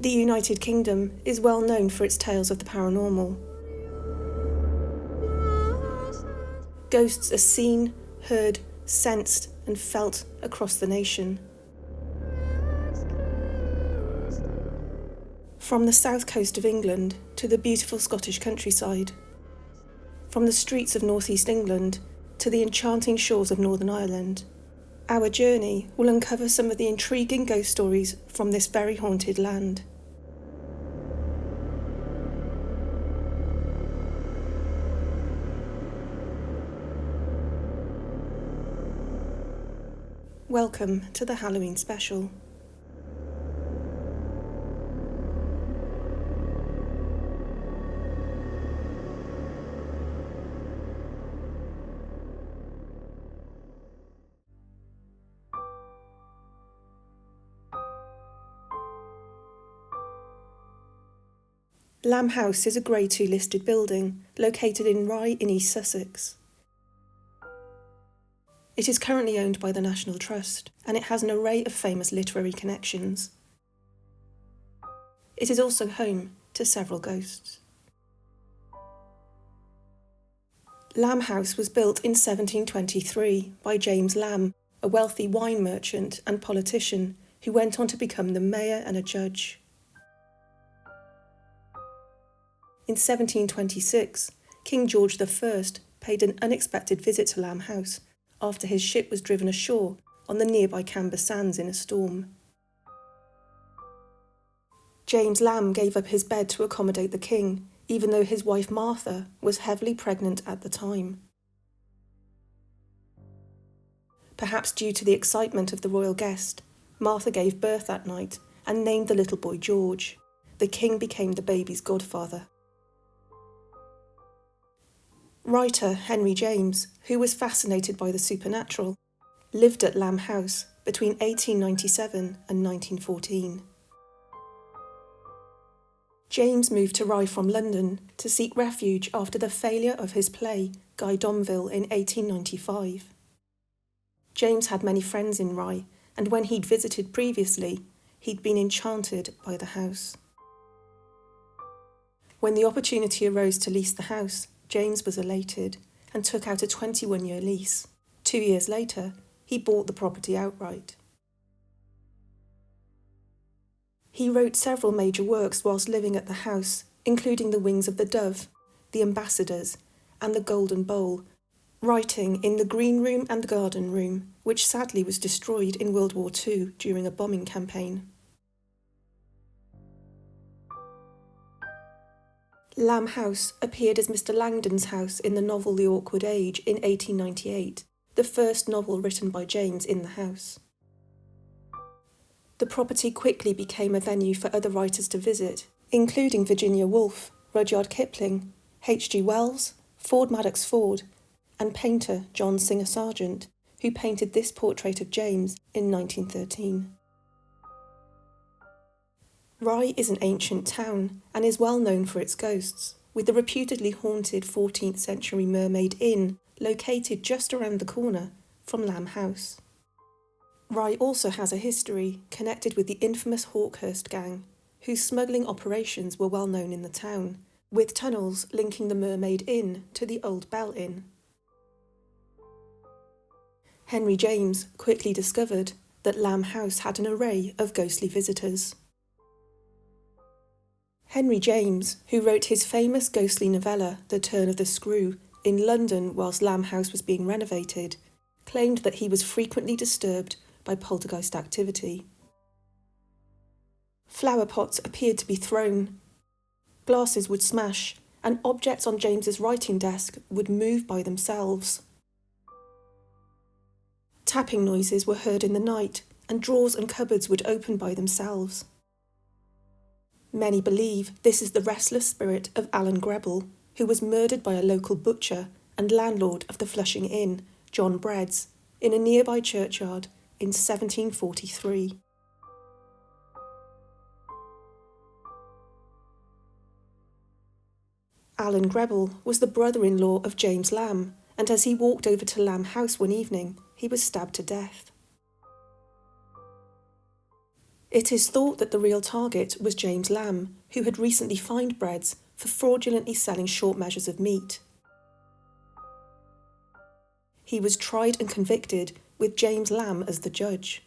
The United Kingdom is well known for its tales of the paranormal. Ghosts are seen, heard, sensed and felt across the nation. From the south coast of England to the beautiful Scottish countryside, from the streets of northeast England to the enchanting shores of Northern Ireland, our journey will uncover some of the intriguing ghost stories from this very haunted land. Welcome to the Halloween special. Lamb House is a Grade 2 listed building located in Rye in East Sussex. It is currently owned by the National Trust and it has an array of famous literary connections. It is also home to several ghosts. Lamb House was built in 1723 by James Lamb, a wealthy wine merchant and politician who went on to become the mayor and a judge. In 1726, King George I paid an unexpected visit to Lamb House after his ship was driven ashore on the nearby Camber Sands in a storm. James Lamb gave up his bed to accommodate the king, even though his wife Martha was heavily pregnant at the time. Perhaps due to the excitement of the royal guest, Martha gave birth that night and named the little boy George. The king became the baby's godfather. Writer Henry James, who was fascinated by the supernatural, lived at Lamb House between 1897 and 1914. James moved to Rye from London to seek refuge after the failure of his play Guy Domville in 1895. James had many friends in Rye, and when he'd visited previously, he'd been enchanted by the house. When the opportunity arose to lease the house, James was elated and took out a 21-year lease. 2 years later, he bought the property outright. He wrote several major works whilst living at the house, including The Wings of the Dove, The Ambassadors, and The Golden Bowl, writing in the Green Room and Garden Room, which sadly was destroyed in World War II during a bombing campaign. Lamb House appeared as Mr. Langdon's house in the novel The Awkward Age in 1898, the first novel written by James in the house. The property quickly became a venue for other writers to visit, including Virginia Woolf, Rudyard Kipling, H.G. Wells, Ford Madox Ford, and painter John Singer Sargent, who painted this portrait of James in 1913. Rye is an ancient town and is well known for its ghosts, with the reputedly haunted 14th century Mermaid Inn located just around the corner from Lamb House. Rye also has a history connected with the infamous Hawkhurst gang, whose smuggling operations were well known in the town, with tunnels linking the Mermaid Inn to the Old Bell Inn. Henry James quickly discovered that Lamb House had an array of ghostly visitors. Henry James, who wrote his famous ghostly novella The Turn of the Screw in London whilst Lamb House was being renovated, claimed that he was frequently disturbed by poltergeist activity. Flower pots appeared to be thrown, glasses would smash, and objects on James's writing desk would move by themselves. Tapping noises were heard in the night, and drawers and cupboards would open by themselves. Many believe this is the restless spirit of Alan Grebel, who was murdered by a local butcher and landlord of the Flushing Inn, John Breads, in a nearby churchyard in 1743. Alan Grebel was the brother-in-law of James Lamb, and as he walked over to Lamb House one evening, he was stabbed to death. It is thought that the real target was James Lamb, who had recently fined Breads for fraudulently selling short measures of meat. He was tried and convicted, with James Lamb as the judge.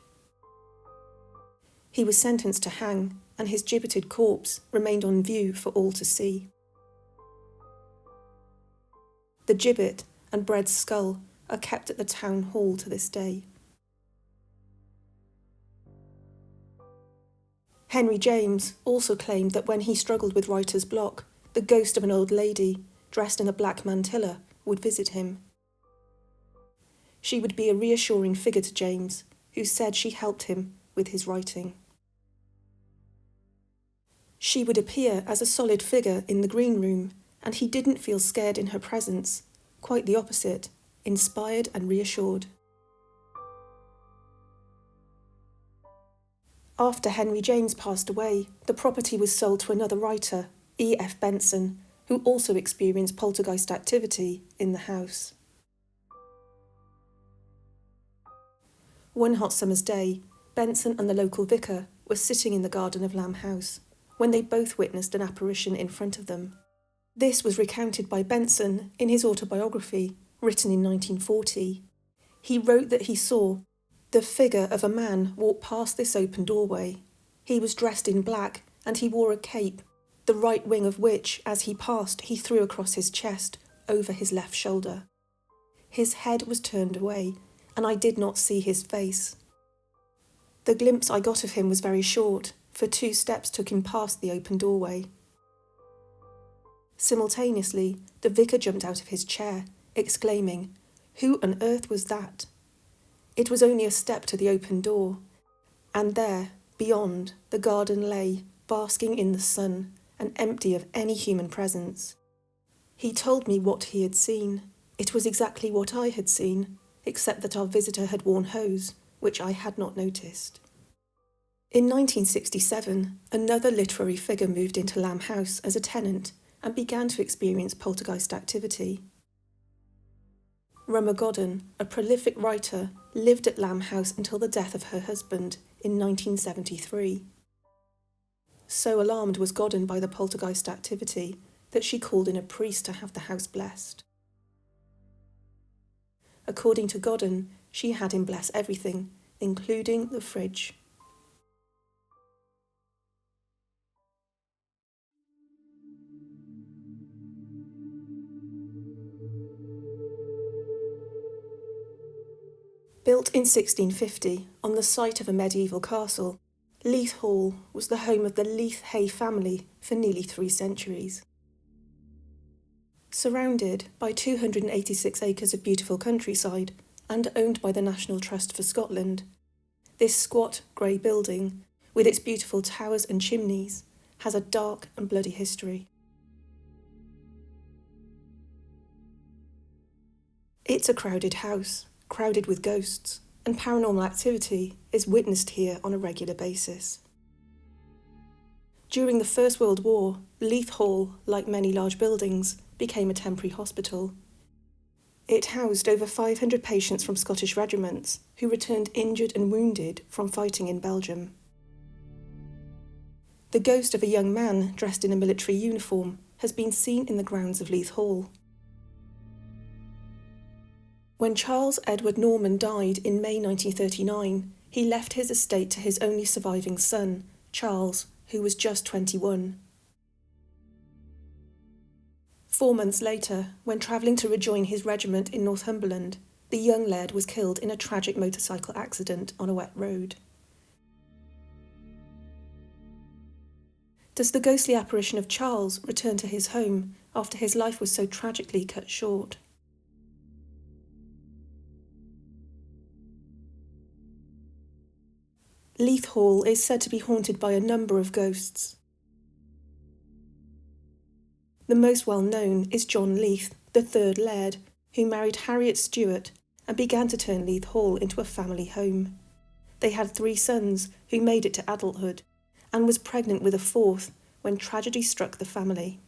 He was sentenced to hang, and his gibbeted corpse remained on view for all to see. The gibbet and Bread's skull are kept at the town hall to this day. Henry James also claimed that when he struggled with writer's block, the ghost of an old lady, dressed in a black mantilla, would visit him. She would be a reassuring figure to James, who said she helped him with his writing. She would appear as a solid figure in the green room, and he didn't feel scared in her presence, quite the opposite, inspired and reassured. After Henry James passed away, the property was sold to another writer, E.F. Benson, who also experienced poltergeist activity in the house. One hot summer's day, Benson and the local vicar were sitting in the garden of Lamb House when they both witnessed an apparition in front of them. This was recounted by Benson in his autobiography, written in 1940. He wrote that he saw the figure of a man walk past this open doorway. He was dressed in black and he wore a cape, the right wing of which, as he passed, he threw across his chest over his left shoulder. His head was turned away, and I did not see his face. The glimpse I got of him was very short, for 2 steps took him past the open doorway. Simultaneously, the vicar jumped out of his chair, exclaiming, "Who on earth was that?" It was only a step to the open door, and there, beyond, the garden lay, basking in the sun, and empty of any human presence. He told me what he had seen. It was exactly what I had seen, except that our visitor had worn hose, which I had not noticed. In 1967, another literary figure moved into Lamb House as a tenant and began to experience poltergeist activity. Rummer Godden, a prolific writer, lived at Lamb House until the death of her husband in 1973. So alarmed was Godden by the poltergeist activity that she called in a priest to have the house blessed. According to Godden, she had him bless everything, including the fridge. Built in 1650 on the site of a medieval castle, Leith Hall was the home of the Leith family for nearly 3 centuries. Surrounded by 286 acres of beautiful countryside and owned by the National Trust for Scotland, this squat grey building, with its beautiful towers and chimneys, has a dark and bloody history. It's a crowded house, crowded with ghosts, and paranormal activity is witnessed here on a regular basis. During the First World War, Leith Hall, like many large buildings, became a temporary hospital. It housed over 500 patients from Scottish regiments who returned injured and wounded from fighting in Belgium. The ghost of a young man dressed in a military uniform has been seen in the grounds of Leith Hall. When Charles Edward Norman died in May 1939, he left his estate to his only surviving son, Charles, who was just 21. 4 months later, when travelling to rejoin his regiment in Northumberland, the young laird was killed in a tragic motorcycle accident on a wet road. Does the ghostly apparition of Charles return to his home after his life was so tragically cut short? Leith Hall is said to be haunted by a number of ghosts. The most well known is John Leith, the 3rd Laird, who married Harriet Stewart and began to turn Leith Hall into a family home. They had 3 sons who made it to adulthood and was pregnant with a 4th when tragedy struck the family.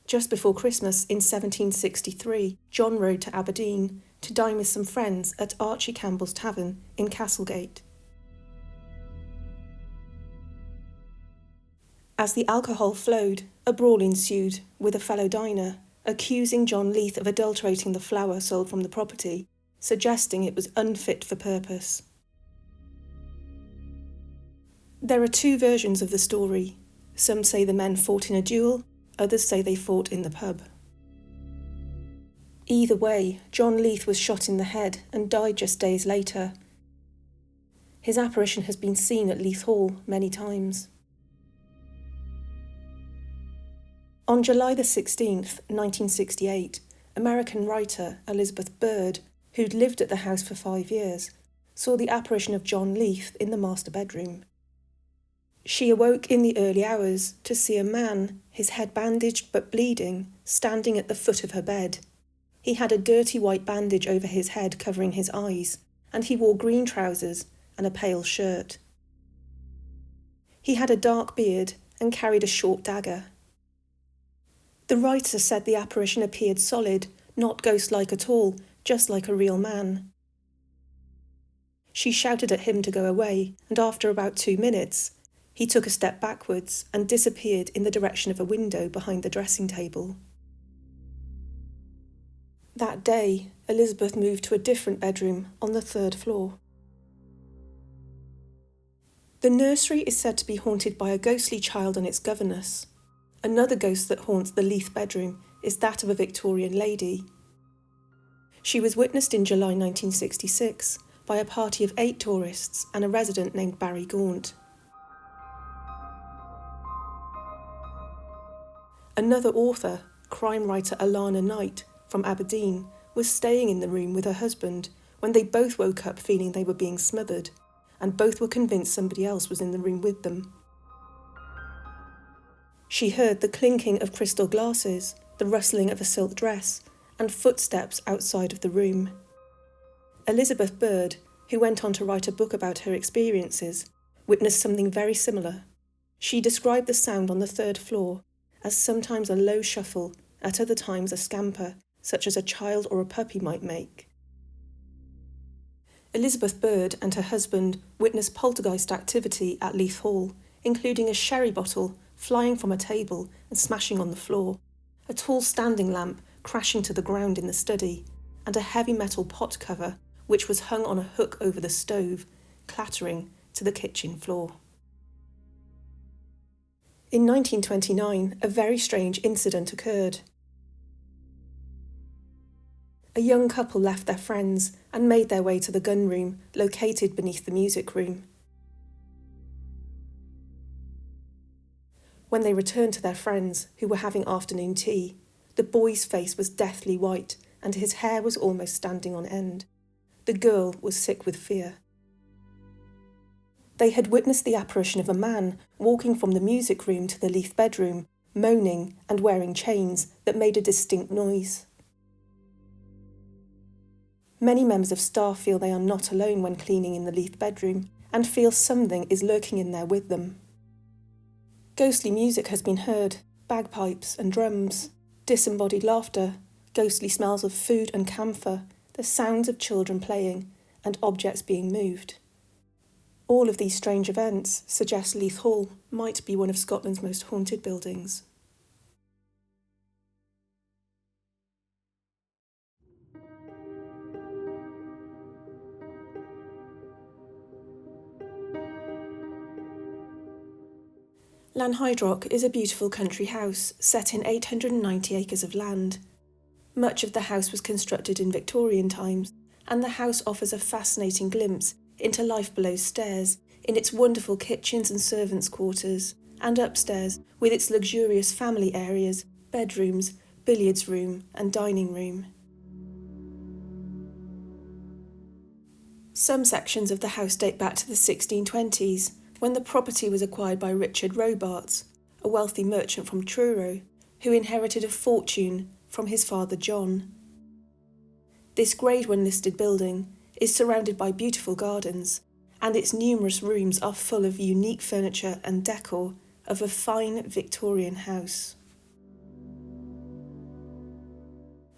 Just before Christmas in 1763, John rode to Aberdeen to dine with some friends at Archie Campbell's Tavern in Castlegate. As the alcohol flowed, a brawl ensued with a fellow diner, accusing John Leith of adulterating the flour sold from the property, suggesting it was unfit for purpose. There are two versions of the story. Some say the men fought in a duel, others say they fought in the pub. Either way, John Leith was shot in the head and died just days later. His apparition has been seen at Leith Hall many times. On July the 16th, 1968, American writer Elizabeth Bird, who'd lived at the house for 5 years, saw the apparition of John Leith in the master bedroom. She awoke in the early hours to see a man, his head bandaged but bleeding, standing at the foot of her bed. He had a dirty white bandage over his head covering his eyes, and he wore green trousers and a pale shirt. He had a dark beard and carried a short dagger. The writer said the apparition appeared solid, not ghost-like at all, just like a real man. She shouted at him to go away, and after about 2 minutes, he took a step backwards and disappeared in the direction of a window behind the dressing table. That day, Elizabeth moved to a different bedroom on the 3rd floor. The nursery is said to be haunted by a ghostly child and its governess. Another ghost that haunts the Leith bedroom is that of a Victorian lady. She was witnessed in July 1966 by a party of 8 tourists and a resident named Barry Gaunt. Another author, crime writer Alana Knight from Aberdeen, was staying in the room with her husband when they both woke up feeling they were being smothered, and both were convinced somebody else was in the room with them. She heard the clinking of crystal glasses, the rustling of a silk dress, and footsteps outside of the room. Elizabeth Bird, who went on to write a book about her experiences, witnessed something very similar. She described the sound on the 3rd floor as sometimes a low shuffle, at other times a scamper, such as a child or a puppy might make. Elizabeth Bird and her husband witnessed poltergeist activity at Leith Hall, including a sherry bottle flying from a table and smashing on the floor, a tall standing lamp crashing to the ground in the study, and a heavy metal pot cover which was hung on a hook over the stove, clattering to the kitchen floor. In 1929, a very strange incident occurred. A young couple left their friends and made their way to the gun room located beneath the music room. When they returned to their friends, who were having afternoon tea, the boy's face was deathly white and his hair was almost standing on end. The girl was sick with fear. They had witnessed the apparition of a man walking from the music room to the Leith bedroom, moaning and wearing chains that made a distinct noise. Many members of staff feel they are not alone when cleaning in the Leith bedroom and feel something is lurking in there with them. Ghostly music has been heard, bagpipes and drums, disembodied laughter, ghostly smells of food and camphor, the sounds of children playing, and objects being moved. All of these strange events suggest Leith Hall might be one of Scotland's most haunted buildings. Lanhydrock is a beautiful country house set in 890 acres of land. Much of the house was constructed in Victorian times, and the house offers a fascinating glimpse into life below stairs, in its wonderful kitchens and servants' quarters, and upstairs with its luxurious family areas, bedrooms, billiards room and dining room. Some sections of the house date back to the 1620s, when the property was acquired by Richard Robarts, a wealthy merchant from Truro, who inherited a fortune from his father John. This Grade 1 listed building is surrounded by beautiful gardens, and its numerous rooms are full of unique furniture and decor of a fine Victorian house.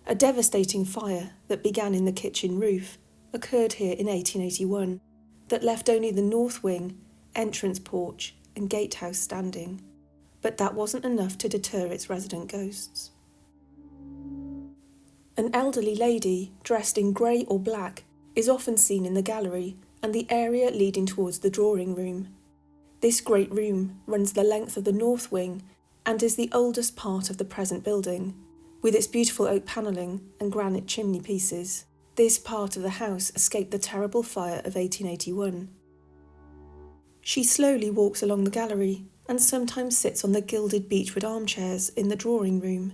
A devastating fire that began in the kitchen roof occurred here in 1881 that left only the north wing, entrance porch and gatehouse standing. but that wasn't enough to deter its resident ghosts. An elderly lady, dressed in grey or black, is often seen in the gallery and the area leading towards the drawing room. This great room runs the length of the north wing and is the oldest part of the present building, with its beautiful oak panelling and granite chimney pieces. This part of the house escaped the terrible fire of 1881. She slowly walks along the gallery and sometimes sits on the gilded beechwood armchairs in the drawing room.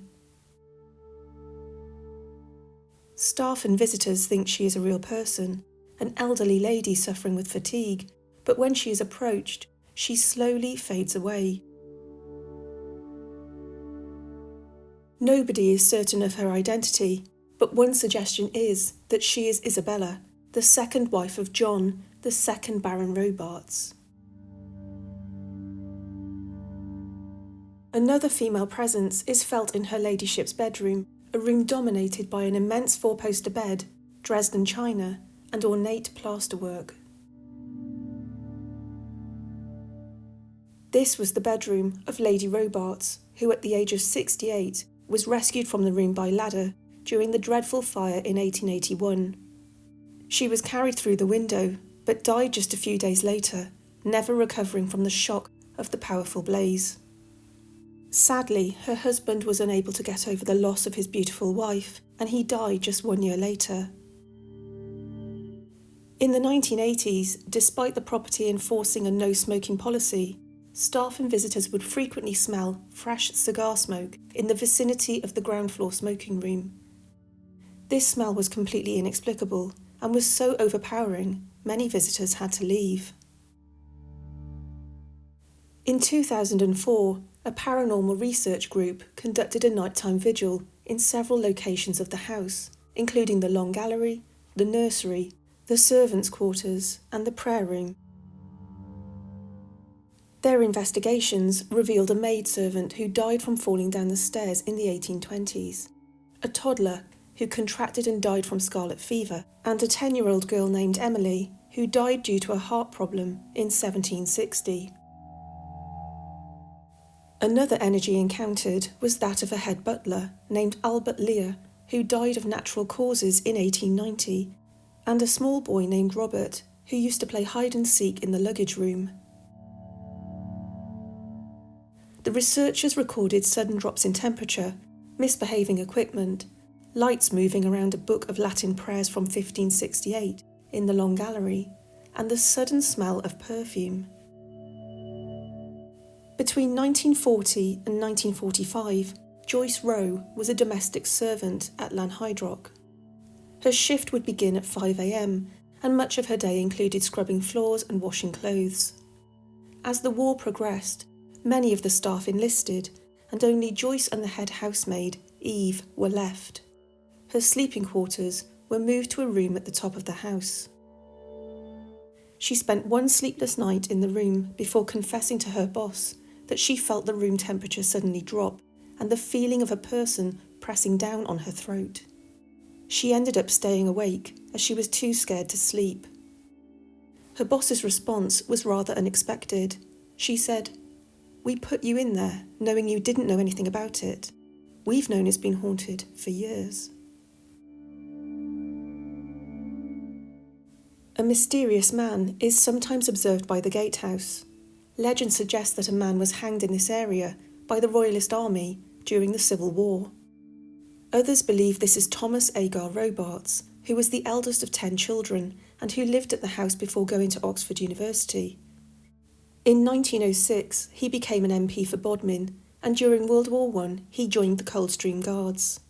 Staff and visitors think she is a real person, an elderly lady suffering with fatigue, but when she is approached, she slowly fades away. Nobody is certain of her identity, but one suggestion is that she is Isabella, the second wife of John, the second Baron Robarts. Another female presence is felt in her ladyship's bedroom, a room dominated by an immense four-poster bed, Dresden china, and ornate plasterwork. This was the bedroom of Lady Robarts, who at the age of 68 was rescued from the room by ladder during the dreadful fire in 1881. She was carried through the window, but died just a few days later, never recovering from the shock of the powerful blaze. Sadly, her husband was unable to get over the loss of his beautiful wife, and he died just 1 year later. In the 1980s, despite the property enforcing a no-smoking policy, staff and visitors would frequently smell fresh cigar smoke in the vicinity of the ground floor smoking room. This smell was completely inexplicable and was so overpowering, many visitors had to leave. In 2004, a paranormal research group conducted a nighttime vigil in several locations of the house, including the long gallery, the nursery, the servants' quarters, and the prayer room. Their investigations revealed a maidservant who died from falling down the stairs in the 1820s, a toddler who contracted and died from scarlet fever, and a 10-year-old girl named Emily who died due to a heart problem in 1760. Another energy encountered was that of a head butler named Albert Lear, who died of natural causes in 1890, and a small boy named Robert, who used to play hide-and-seek in the luggage room. The researchers recorded sudden drops in temperature, misbehaving equipment, lights moving around a book of Latin prayers from 1568 in the Long Gallery, and the sudden smell of perfume. Between 1940 and 1945, Joyce Rowe was a domestic servant at Lanhydrock. Her shift would begin at 5 a.m, and much of her day included scrubbing floors and washing clothes. As the war progressed, many of the staff enlisted, and only Joyce and the head housemaid, Eve, were left. Her sleeping quarters were moved to a room at the top of the house. She spent one sleepless night in the room before confessing to her boss that she felt the room temperature suddenly drop and the feeling of a person pressing down on her throat. She ended up staying awake as she was too scared to sleep. Her boss's response was rather unexpected. She said, "We put you in there knowing you didn't know anything about it. We've known it's been haunted for years." A mysterious man is sometimes observed by the gatehouse. Legend suggests that a man was hanged in this area by the Royalist Army during the Civil War. Others believe this is Thomas Agar Robarts, who was the eldest of 10 children and who lived at the house before going to Oxford University. In 1906, he became an MP for Bodmin, and during World War I, he joined the Coldstream Guards.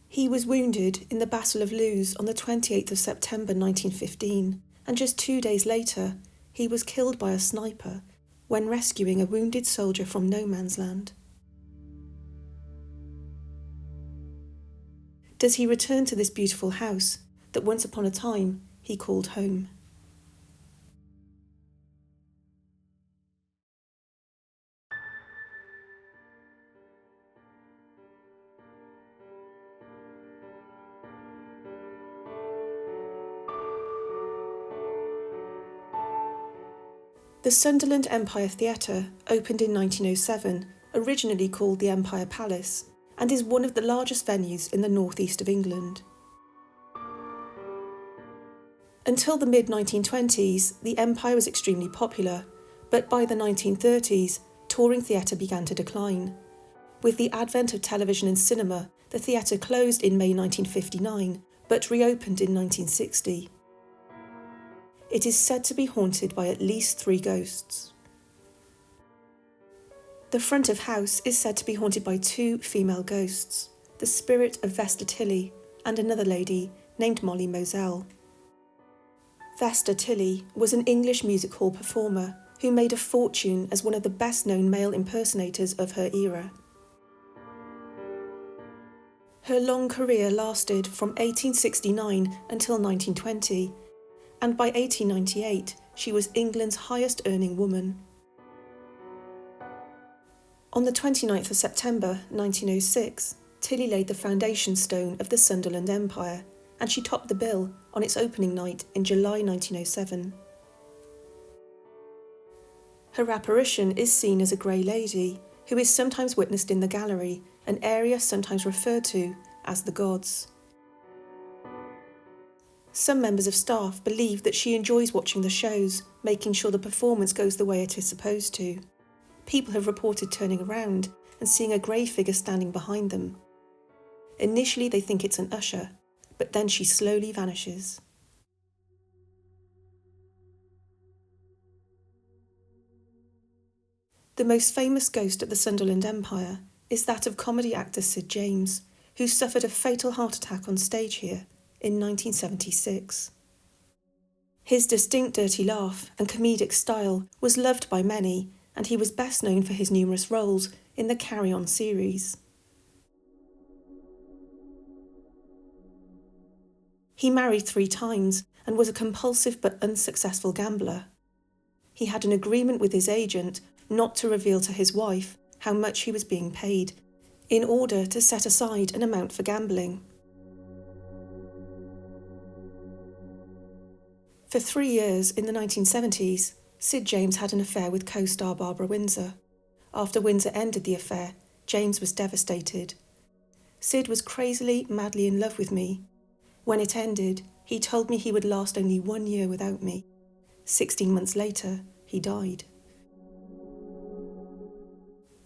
He was wounded in the Battle of Lewes on the 28th of September 1915, and just 2 days later, he was killed by a sniper when rescuing a wounded soldier from no man's land. Does he return to this beautiful house that once upon a time he called home? The Sunderland Empire Theatre opened in 1907, originally called the Empire Palace, and is one of the largest venues in the northeast of England. Until the mid-1920s, the Empire was extremely popular, but by the 1930s, touring theatre began to decline. With the advent of television and cinema, the theatre closed in May 1959, but reopened in 1960. It is said to be haunted by at least 3 ghosts. The front of house is said to be haunted by 2 female ghosts, the spirit of Vesta Tilley and another lady named Molly Moselle. Vesta Tilley was an English music hall performer who made a fortune as one of the best-known male impersonators of her era. Her long career lasted from 1869 until 1920, and by 1898 she was England's highest-earning woman. On the 29th of September 1906, Tilley laid the foundation stone of the Sunderland Empire, and she topped the bill on its opening night in July 1907. Her apparition is seen as a grey lady, who is sometimes witnessed in the gallery, an area sometimes referred to as the gods. Some members of staff believe that she enjoys watching the shows, making sure the performance goes the way it is supposed to. People have reported turning around and seeing a grey figure standing behind them. Initially they think it's an usher, but then she slowly vanishes. The most famous ghost at the Sunderland Empire is that of comedy actor Sid James, who suffered a fatal heart attack on stage here in 1976. His distinct dirty laugh and comedic style was loved by many, and he was best known for his numerous roles in the Carry On series. He married 3 times and was a compulsive but unsuccessful gambler. He had an agreement with his agent not to reveal to his wife how much he was being paid, in order to set aside an amount for gambling. For 3 years in the 1970s, Sid James had an affair with co-star Barbara Windsor. After Windsor ended the affair, James was devastated. Sid was crazily, madly in love with me. When it ended, he told me he would last only 1 year without me. 16 months later, he died.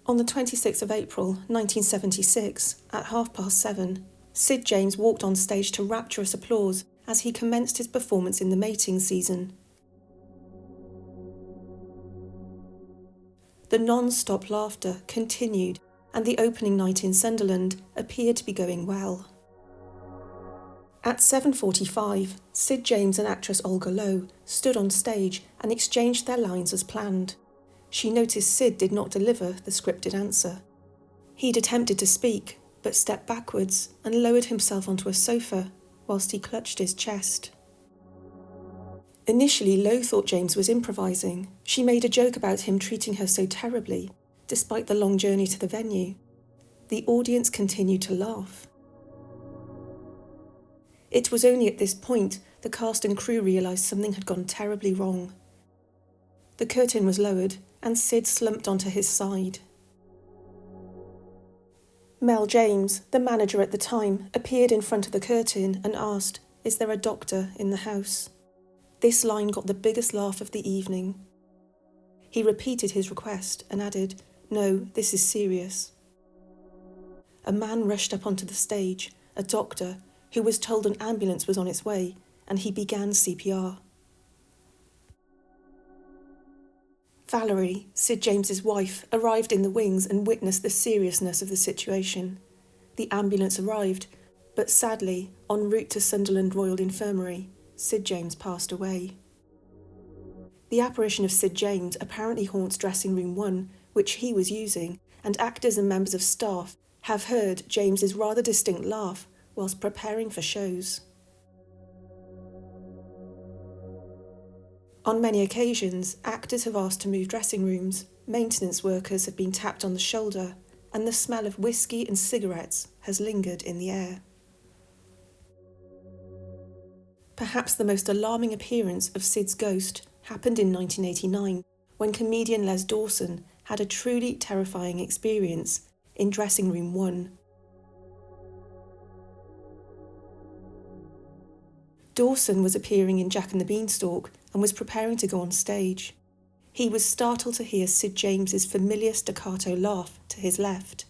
On the 26th of April 1976, at 7:30, Sid James walked on stage to rapturous applause as he commenced his performance in the mating season. The non-stop laughter continued, and the opening night in Sunderland appeared to be going well. At 7:45, Sid James and actress Olga Lowe stood on stage and exchanged their lines as planned. She noticed Sid did not deliver the scripted answer. He'd attempted to speak, but stepped backwards and lowered himself onto a sofa whilst he clutched his chest. Initially, Lowe thought James was improvising. She made a joke about him treating her so terribly, despite the long journey to the venue. The audience continued to laugh. It was only at this point the cast and crew realised something had gone terribly wrong. The curtain was lowered, and Sid slumped onto his side. Mel James, the manager at the time, appeared in front of the curtain and asked, "Is there a doctor in the house?" This line got the biggest laugh of the evening. He repeated his request and added, "No, this is serious." A man rushed up onto the stage, a doctor, who was told an ambulance was on its way, and he began CPR. Valerie, Sid James's wife, arrived in the wings and witnessed the seriousness of the situation. The ambulance arrived, but sadly, en route to Sunderland Royal Infirmary, Sid James passed away. The apparition of Sid James apparently haunts dressing room 1, which he was using, and actors and members of staff have heard James's rather distinct laugh whilst preparing for shows. On many occasions, actors have asked to move dressing rooms, maintenance workers have been tapped on the shoulder, and the smell of whiskey and cigarettes has lingered in the air. Perhaps the most alarming appearance of Sid's ghost happened in 1989, when comedian Les Dawson had a truly terrifying experience in dressing room 1. Dawson was appearing in Jack and the Beanstalk and was preparing to go on stage. He was startled to hear Sid James's familiar staccato laugh to his left.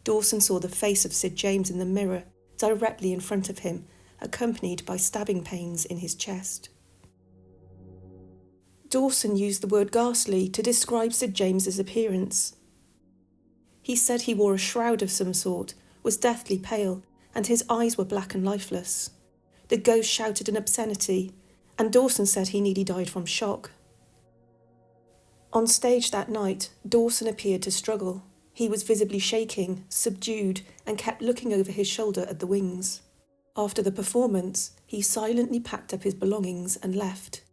Dawson saw the face of Sid James in the mirror directly in front of him, accompanied by stabbing pains in his chest. Dawson used the word ghastly to describe Sid James's appearance. He said he wore a shroud of some sort, was deathly pale, and his eyes were black and lifeless. The ghost shouted an obscenity, and Dawson said he nearly died from shock. On stage that night, Dawson appeared to struggle. He was visibly shaking, subdued, and kept looking over his shoulder at the wings. After the performance, he silently packed up his belongings and left.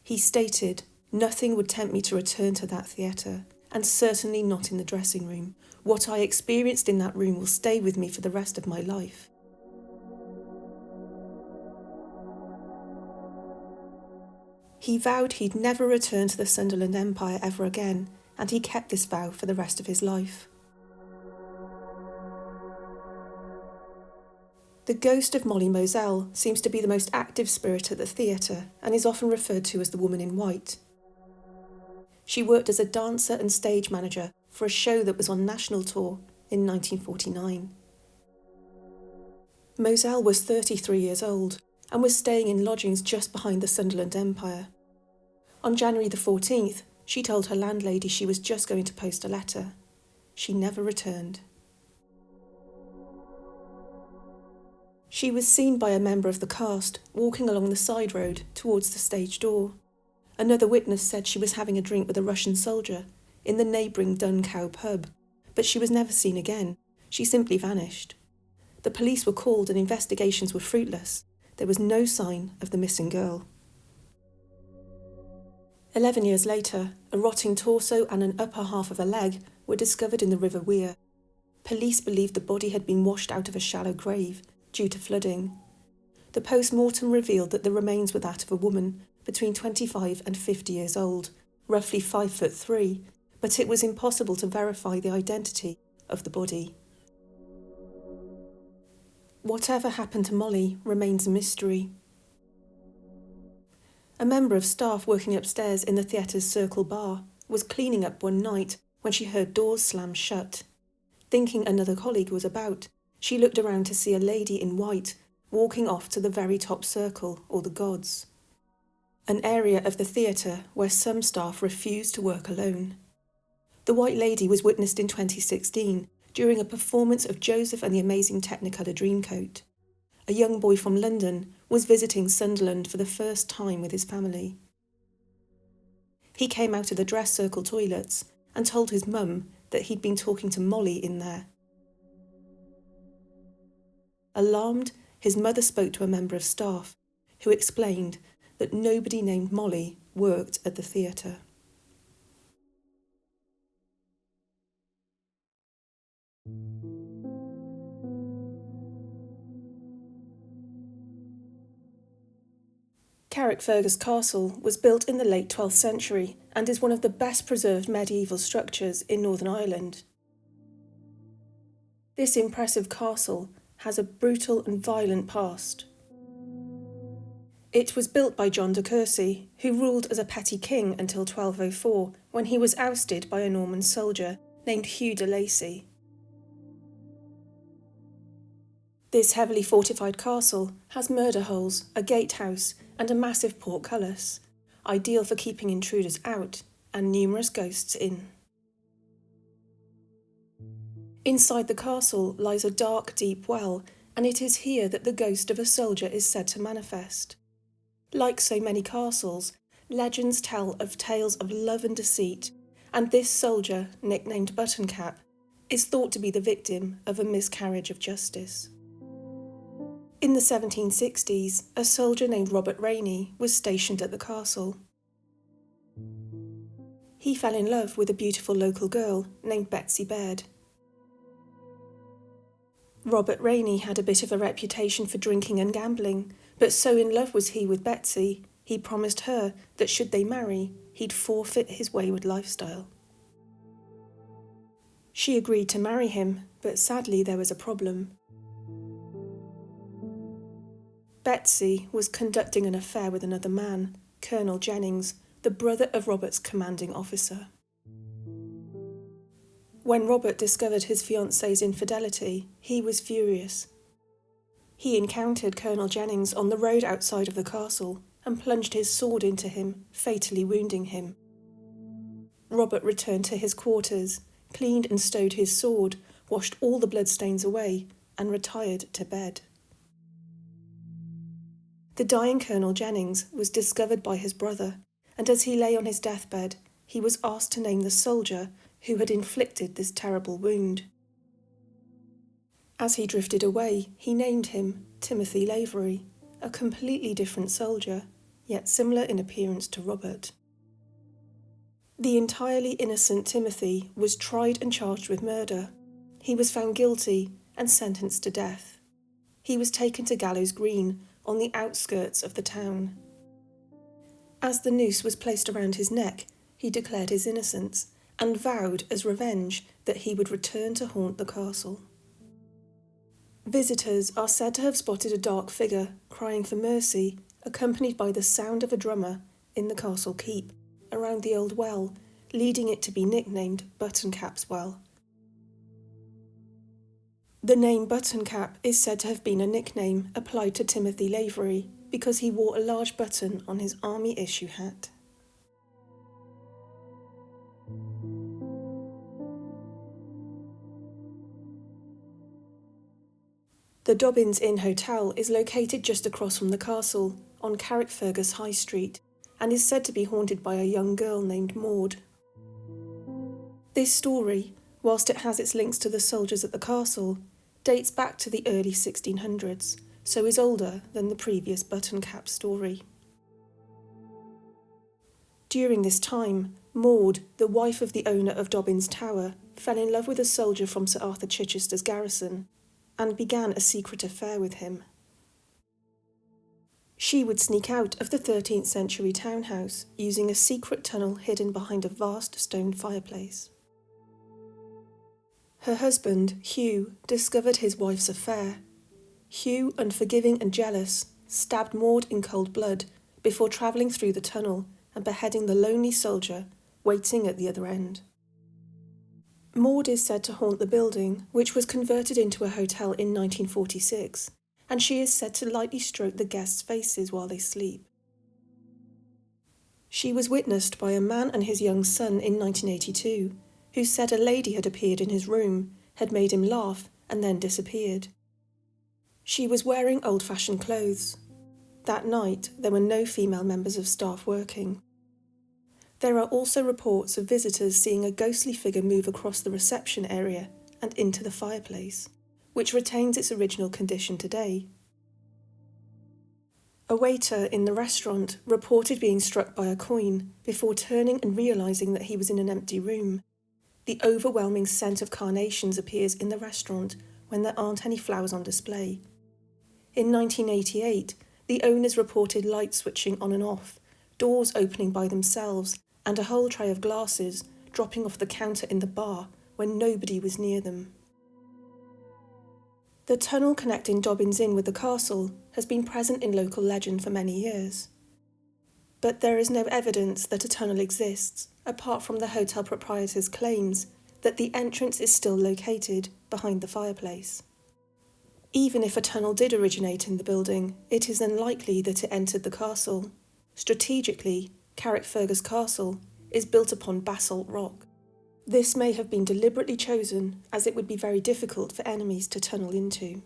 He stated, "Nothing would tempt me to return to that theatre, and certainly not in the dressing room. What I experienced in that room will stay with me for the rest of my life." He vowed he'd never return to the Sunderland Empire ever again, and he kept this vow for the rest of his life. The ghost of Molly Moselle seems to be the most active spirit at the theatre and is often referred to as the Woman in White. She worked as a dancer and stage manager for a show that was on national tour in 1949. Moselle was 33 years old and was staying in lodgings just behind the Sunderland Empire. On January the 14th, she told her landlady she was just going to post a letter. She never returned. She was seen by a member of the cast walking along the side road towards the stage door. Another witness said she was having a drink with a Russian soldier in the neighbouring Dun Cow pub, but she was never seen again. She simply vanished. The police were called and investigations were fruitless. There was no sign of the missing girl. 11 years later, a rotting torso and an upper half of a leg were discovered in the River Wear. Police believed the body had been washed out of a shallow grave due to flooding. The post-mortem revealed that the remains were that of a woman between 25 and 50 years old, roughly 5'3", but it was impossible to verify the identity of the body. Whatever happened to Molly remains a mystery. A member of staff working upstairs in the theatre's Circle Bar was cleaning up one night when she heard doors slam shut. Thinking another colleague was about, she looked around to see a lady in white walking off to the very top circle, or the gods, an area of the theatre where some staff refused to work alone. The White Lady was witnessed in 2016 during a performance of Joseph and the Amazing Technicolor Dreamcoat. A young boy from London was visiting Sunderland for the first time with his family. He came out of the dress circle toilets and told his mum that he'd been talking to Molly in there. Alarmed, his mother spoke to a member of staff, who explained that nobody named Molly worked at the theatre. Carrickfergus Castle was built in the late 12th century and is one of the best preserved medieval structures in Northern Ireland. This impressive castle has a brutal and violent past. It was built by John de Courcy, who ruled as a petty king until 1204, when he was ousted by a Norman soldier named Hugh de Lacy. This heavily fortified castle has murder holes, a gatehouse, and a massive portcullis, ideal for keeping intruders out and numerous ghosts in. Inside the castle lies a dark, deep well, and it is here that the ghost of a soldier is said to manifest. Like so many castles, legends tell of tales of love and deceit, and this soldier, nicknamed Buttoncap, is thought to be the victim of a miscarriage of justice. In the 1760s, a soldier named Robert Rainey was stationed at the castle. He fell in love with a beautiful local girl named Betsy Baird. Robert Rainey had a bit of a reputation for drinking and gambling, but so in love was he with Betsy, He promised her that should they marry, he'd forfeit his wayward lifestyle. She agreed to marry him, but sadly there was a problem. Betsy was conducting an affair with another man, Colonel Jennings, the brother of Robert's commanding officer. When Robert discovered his fiancée's infidelity, he was furious. He encountered Colonel Jennings on the road outside of the castle and plunged his sword into him, fatally wounding him. Robert returned to his quarters, cleaned and stowed his sword, washed all the bloodstains away, and retired to bed. The dying Colonel Jennings was discovered by his brother, and as he lay on his deathbed, he was asked to name the soldier who had inflicted this terrible wound. As he drifted away, he named him Timothy Lavery, a completely different soldier, yet similar in appearance to Robert. The entirely innocent Timothy was tried and charged with murder. He was found guilty and sentenced to death. He was taken to Gallows Green, on the outskirts of the town. As the noose was placed around his neck, he declared his innocence and vowed as revenge that he would return to haunt the castle. Visitors are said to have spotted a dark figure crying for mercy, accompanied by the sound of a drummer in the castle keep, around the old well, leading it to be nicknamed Buttoncap's Well. The name Buttoncap is said to have been a nickname applied to Timothy Lavery because he wore a large button on his army issue hat. The Dobbins Inn Hotel is located just across from the castle on Carrickfergus High Street and is said to be haunted by a young girl named Maud. This story, whilst it has its links to the soldiers at the castle, dates back to the early 1600s, so is older than the previous Buttoncap story. During this time, Maud, the wife of the owner of Dobbins Tower, fell in love with a soldier from Sir Arthur Chichester's garrison and began a secret affair with him. She would sneak out of the 13th century townhouse using a secret tunnel hidden behind a vast stone fireplace. Her husband, Hugh, discovered his wife's affair. Hugh, unforgiving and jealous, stabbed Maud in cold blood before travelling through the tunnel and beheading the lonely soldier waiting at the other end. Maud is said to haunt the building, which was converted into a hotel in 1946, and she is said to lightly stroke the guests' faces while they sleep. She was witnessed by a man and his young son in 1982, who said a lady had appeared in his room, had made him laugh, and then disappeared. She was wearing old-fashioned clothes. That night, there were no female members of staff working. There are also reports of visitors seeing a ghostly figure move across the reception area and into the fireplace, which retains its original condition today. A waiter in the restaurant reported being struck by a coin before turning and realising that he was in an empty room. The overwhelming scent of carnations appears in the restaurant when there aren't any flowers on display. In 1988, the owners reported lights switching on and off, doors opening by themselves, and a whole tray of glasses dropping off the counter in the bar when nobody was near them. The tunnel connecting Dobbins Inn with the castle has been present in local legend for many years. But there is no evidence that a tunnel exists, apart from the hotel proprietor's claims that the entrance is still located behind the fireplace. Even if a tunnel did originate in the building, it is unlikely that it entered the castle. Strategically, Carrickfergus Castle is built upon basalt rock. This may have been deliberately chosen, as it would be very difficult for enemies to tunnel into.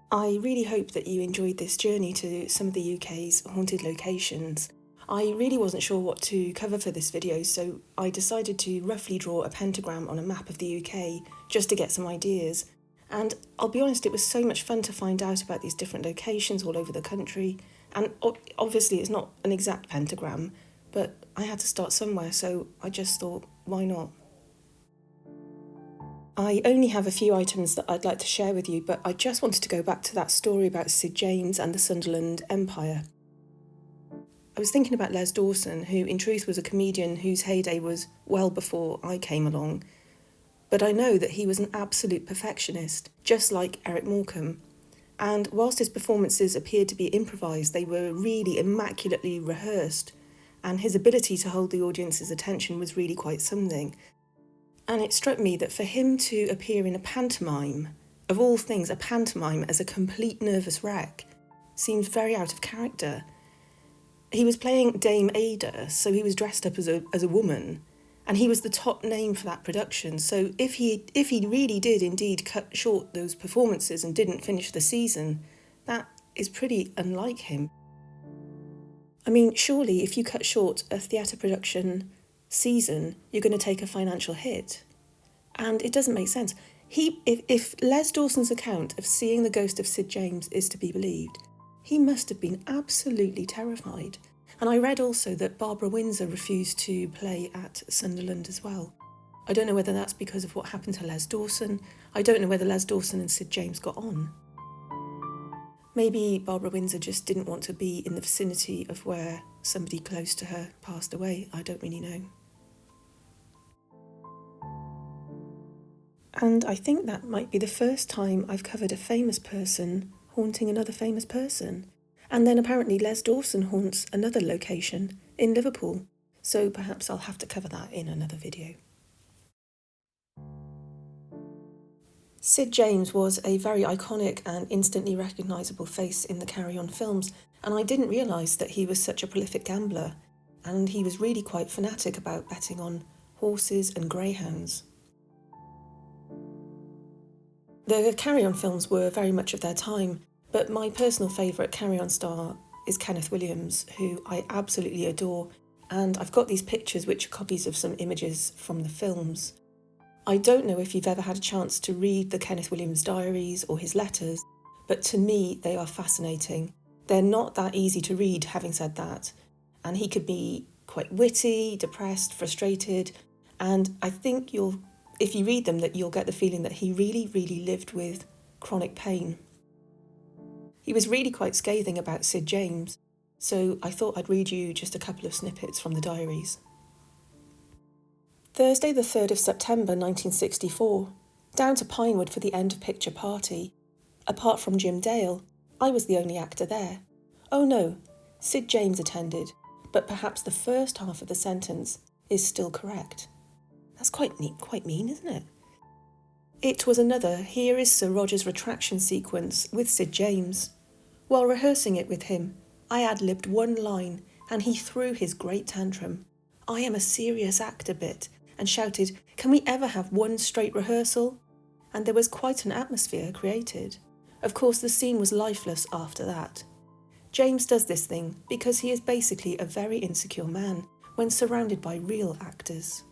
I really hope that you enjoyed this journey to some of the UK's haunted locations. I really wasn't sure what to cover for this video, so I decided to roughly draw a pentagram on a map of the UK just to get some ideas. And I'll be honest, it was so much fun to find out about these different locations all over the country. And obviously it's not an exact pentagram, but I had to start somewhere, so I just thought, why not? I only have a few items that I'd like to share with you, but I just wanted to go back to that story about Sid James and the Sunderland Empire. I was thinking about Les Dawson, who in truth was a comedian whose heyday was well before I came along. But I know that he was an absolute perfectionist, just like Eric Morecambe. And whilst his performances appeared to be improvised, they were really immaculately rehearsed, and his ability to hold the audience's attention was really quite something. And it struck me that for him to appear in a pantomime, of all things, a pantomime as a complete nervous wreck, seemed very out of character. He was playing Dame Ada, so he was dressed up as a woman, and he was the top name for that production. So if he really did indeed cut short those performances and didn't finish the season, that is pretty unlike him. I mean, surely if you cut short a theatre production season, you're going to take a financial hit. And it doesn't make sense. If Les Dawson's account of seeing the ghost of Sid James is to be believed, he must have been absolutely terrified. And I read also that Barbara Windsor refused to play at Sunderland as well. I don't know whether that's because of what happened to Les Dawson. I don't know whether Les Dawson and Sid James got on. Maybe Barbara Windsor just didn't want to be in the vicinity of where somebody close to her passed away. I don't really know. And I think that might be the first time I've covered a famous person haunting another famous person. And then apparently Les Dawson haunts another location in Liverpool. So perhaps I'll have to cover that in another video. Sid James was a very iconic and instantly recognisable face in the Carry On films, and I didn't realise that he was such a prolific gambler, and he was really quite fanatic about betting on horses and greyhounds. The Carry On films were very much of their time, but my personal favourite Carry On star is Kenneth Williams, who I absolutely adore, and I've got these pictures which are copies of some images from the films. I don't know if you've ever had a chance to read the Kenneth Williams Diaries or his letters, but to me they are fascinating. They're not that easy to read, having said that, and he could be quite witty, depressed, frustrated, and I think if you read them, that you'll get the feeling that he really, really lived with chronic pain. He was really quite scathing about Sid James, so I thought I'd read you just a couple of snippets from the diaries. Thursday the 3rd of September 1964. Down to Pinewood for the end of picture party. Apart from Jim Dale, I was the only actor there. Oh no, Sid James attended, but perhaps the first half of the sentence is still correct. That's quite mean, isn't it? It was another Here is Sir Roger's retraction sequence with Sid James. While rehearsing it with him, I ad-libbed one line and he threw his great tantrum. I am a serious actor bit, and shouted, "Can we ever have one straight rehearsal?" And there was quite an atmosphere created. Of course, the scene was lifeless after that. James does this thing because he is basically a very insecure man when surrounded by real actors.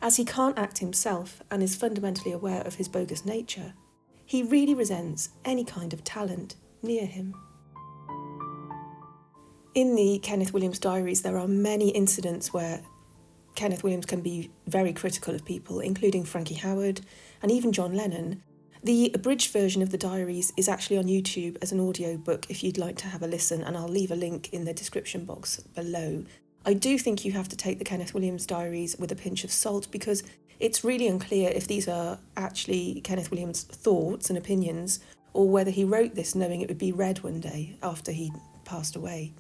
As he can't act himself and is fundamentally aware of his bogus nature, he really resents any kind of talent near him. In the Kenneth Williams Diaries, there are many incidents where Kenneth Williams can be very critical of people, including Frankie Howerd and even John Lennon. The abridged version of the diaries is actually on YouTube as an audio book if you'd like to have a listen, and I'll leave a link in the description box below. I do think you have to take the Kenneth Williams Diaries with a pinch of salt because it's really unclear if these are actually Kenneth Williams' thoughts and opinions or whether he wrote this knowing it would be read one day after he passed away.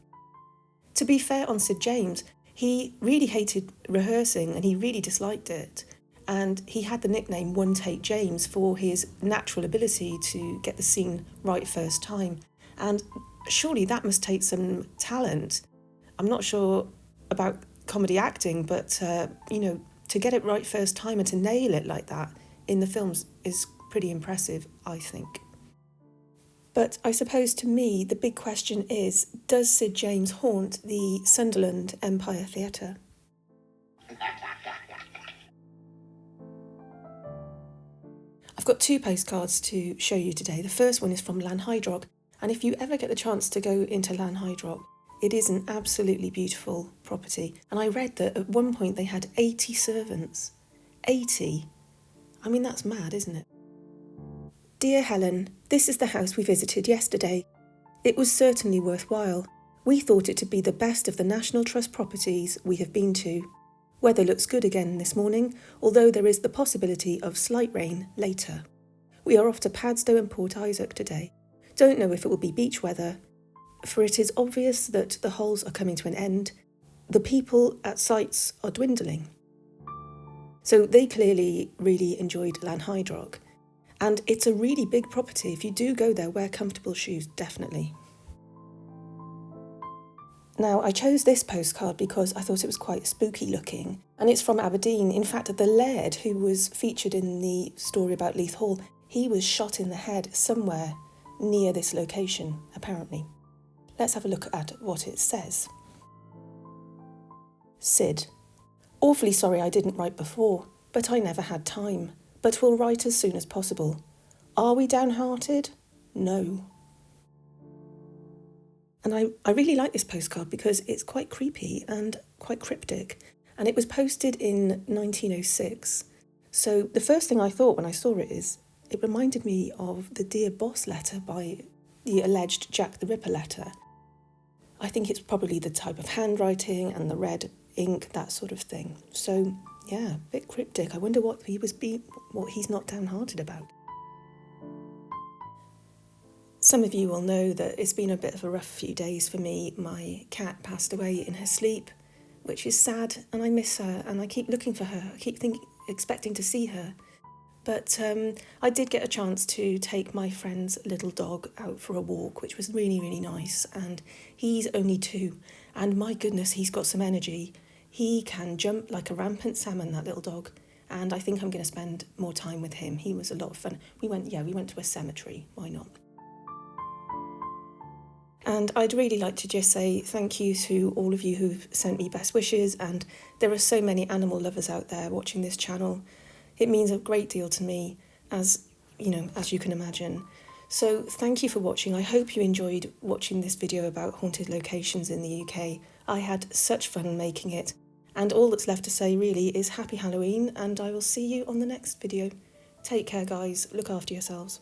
To be fair on Sid James, he really hated rehearsing and he really disliked it. And he had the nickname One Take James for his natural ability to get the scene right first time. And surely that must take some talent. I'm not sure about comedy acting, but, to get it right first time and to nail it like that in the films is pretty impressive, I think. But I suppose to me, the big question is, does Sid James haunt the Sunderland Empire Theatre? I've got two postcards to show you today. The first one is from Lanhydrock, and if you ever get the chance to go into Lanhydrock, it is an absolutely beautiful property. And I read that at one point they had 80 servants. 80. I mean, that's mad, isn't it? Dear Helen, this is the house we visited yesterday. It was certainly worthwhile. We thought it to be the best of the National Trust properties we have been to. Weather looks good again this morning, although there is the possibility of slight rain later. We are off to Padstow and Port Isaac today. Don't know if it will be beach weather, for it is obvious that the holes are coming to an end. The people at sites are dwindling. So they clearly really enjoyed Lanhydrock. And it's a really big property. If you do go there, wear comfortable shoes, definitely. Now, I chose this postcard because I thought it was quite spooky looking, and it's from Aberdeen. In fact, the laird who was featured in the story about Leith Hall, he was shot in the head somewhere near this location, apparently. Let's have a look at what it says. Sid. Awfully sorry I didn't write before, but I never had time. But we'll write as soon as possible. Are we downhearted? No. And I really like this postcard because it's quite creepy and quite cryptic. And it was posted in 1906. So the first thing I thought when I saw it is, it reminded me of the Dear Boss letter by the alleged Jack the Ripper letter. I think it's probably the type of handwriting and the red ink, that sort of thing. So yeah, a bit cryptic. I wonder what he's not downhearted about. Some of you will know that it's been a bit of a rough few days for me. My cat passed away in her sleep, which is sad, and I miss her, and I keep looking for her. I keep expecting to see her. But I did get a chance to take my friend's little dog out for a walk, which was really, really nice. And he's only 2, and my goodness, he's got some energy. He can jump like a rampant salmon, that little dog, and I think I'm going to spend more time with him. He was a lot of fun. We went to a cemetery. Why not? And I'd really like to just say thank you to all of you who've sent me best wishes, and there are so many animal lovers out there watching this channel. It means a great deal to me, as you can imagine. So thank you for watching. I hope you enjoyed watching this video about haunted locations in the UK. I had such fun making it. And all that's left to say really is happy Halloween, and I will see you on the next video. Take care, guys. Look after yourselves.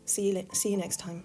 See you next time.